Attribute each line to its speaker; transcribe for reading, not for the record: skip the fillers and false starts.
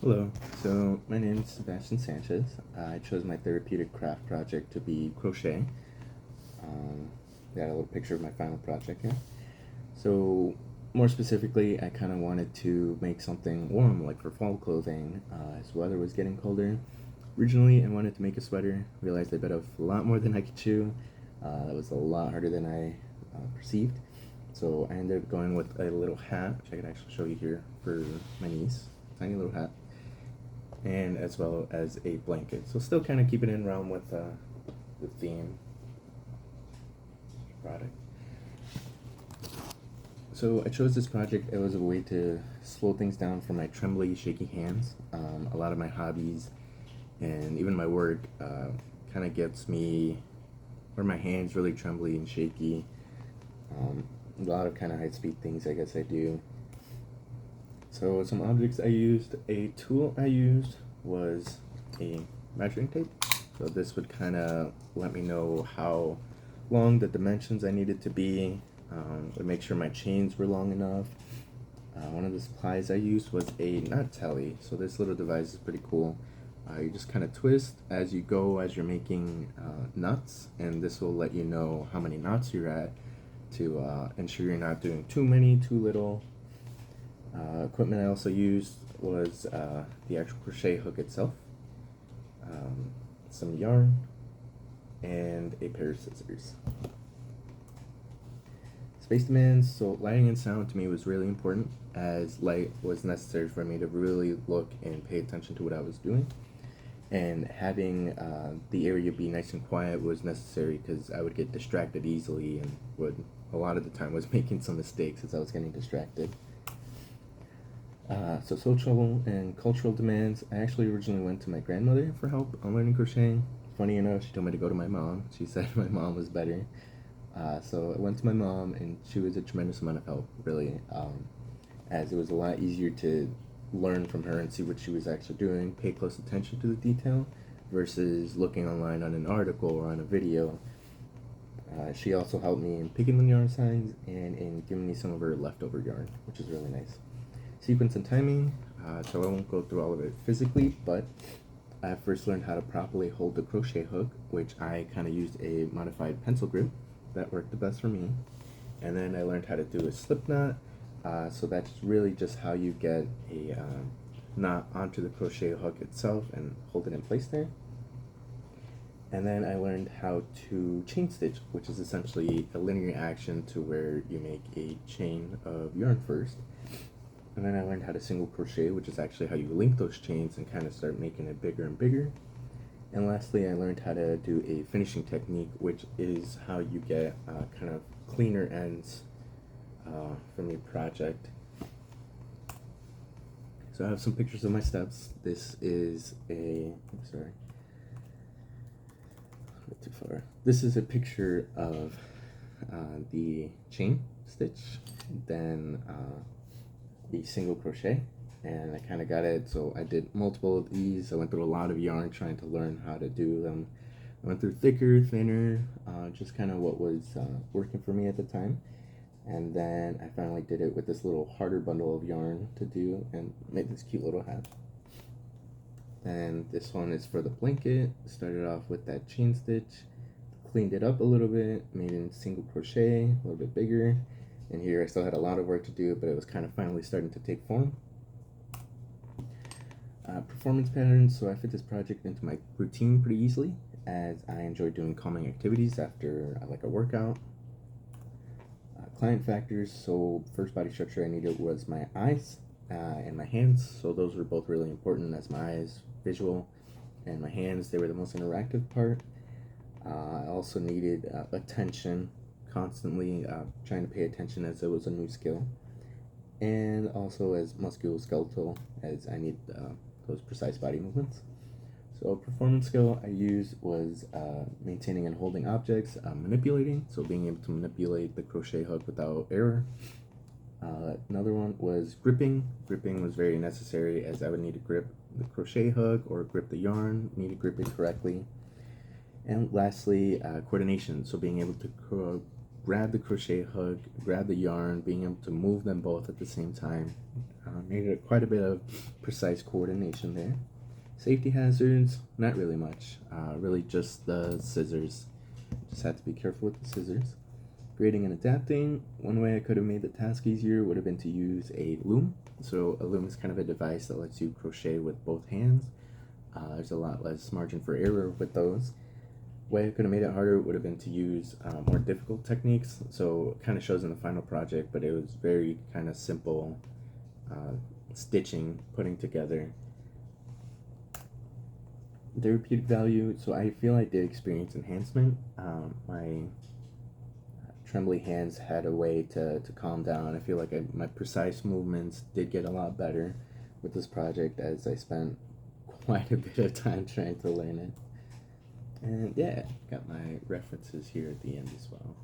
Speaker 1: Hello, so my name is Sebastian Sanchez. I chose my therapeutic craft project to be crochet. Got a little picture of my final project here. So, more specifically, I kind of wanted to make something warm, like for fall clothing, as weather was getting colder. Originally, I wanted to make a sweater. Realized I bit off a lot more than I could chew. That was a lot harder than I perceived. So I ended up going with a little hat, which I could actually show you here for my niece. Tiny little hat, and as well as a blanket. So still kind of keeping it in realm with the theme product. So I chose this project. It was a way to slow things down for my trembly, shaky hands. A lot of my hobbies and even my work kind of gets me where my hands really trembly and shaky. A lot of kind of high speed things I guess I do. So some objects I used, a tool I used was a measuring tape. So this would kind of let me know how long the dimensions I needed to be, to make sure my chains were long enough. One of the supplies I used was a knot tally. So this little device is pretty cool. You just kind of twist as you go as you're making knots, and this will let you know how many knots you're at to ensure you're not doing too many, too little. Equipment I also used was the actual crochet hook itself, some yarn, and a pair of scissors. Space demands, so lighting and sound to me was really important, as light was necessary for me to really look and pay attention to what I was doing. And having the area be nice and quiet was necessary because I would get distracted easily and would, a lot of the time, was making some mistakes as I was getting distracted. So social and cultural demands. I actually originally went to my grandmother for help on learning crocheting. Funny enough, she told me to go to my mom. She said my mom was better. So I went to my mom, and she was a tremendous amount of help, really, as it was a lot easier to learn from her and see what she was actually doing, pay close attention to the detail, versus looking online on an article or on a video. She also helped me in picking the yarn signs and in giving me some of her leftover yarn, which is really nice. Sequence and timing, so I won't go through all of it physically, but I first learned how to properly hold the crochet hook, which I kind of used a modified pencil grip that worked the best for me. And then I learned how to do a slip knot, so that's really just how you get a knot onto the crochet hook itself and hold it in place there. And then I learned how to chain stitch, which is essentially a linear action to where you make a chain of yarn first. And then I learned how to single crochet, which is actually how you link those chains and kind of start making it bigger and bigger. And lastly, I learned how to do a finishing technique, which is how you get kind of cleaner ends from your project. So I have some pictures of my steps. This is sorry, a bit too far. This is a picture of the chain stitch, then the single crochet, and I kind of got it. So I did multiple of these. I went through a lot of yarn trying to learn how to do them. I went through thicker, thinner, just kind of what was working for me at the time. And then I finally did it with this little harder bundle of yarn to do and made this cute little hat. And this one is for the blanket. Started off with that chain stitch, cleaned it up a little bit, made it single crochet, a little bit bigger. And here I still had a lot of work to do, but it was kind of finally starting to take form. Performance patterns, so I fit this project into my routine pretty easily, as I enjoy doing calming activities after like a workout. Client factors, so first body structure I needed was my eyes and my hands, so those were both really important, as my eyes, visual, and my hands, they were the most interactive part. I also needed attention, constantly trying to pay attention as it was a new skill, and also as musculoskeletal, as I need those precise body movements. So performance skill I used was maintaining and holding objects, manipulating, so being able to manipulate the crochet hook without error. Another one was gripping. Gripping was very necessary, as I would need to grip the crochet hook or grip the yarn, need to grip it correctly. And lastly, coordination, so being able to grab the crochet hook, grab the yarn, being able to move them both at the same time. Needed quite a bit of precise coordination there. Safety hazards, not really much. Really just the scissors. Just had to be careful with the scissors. Grading and adapting, one way I could have made the task easier would have been to use a loom. So a loom is kind of a device that lets you crochet with both hands. There's a lot less margin for error with those. Way I could have made it harder would have been to use more difficult techniques. So it kind of shows in the final project, but it was very kind of simple stitching, putting together. Therapeutic value, so I feel I did experience enhancement. My trembly hands had a way to calm down. I feel like my precise movements did get a lot better with this project as I spent quite a bit of time trying to learn it. And yeah, got my references here at the end as well.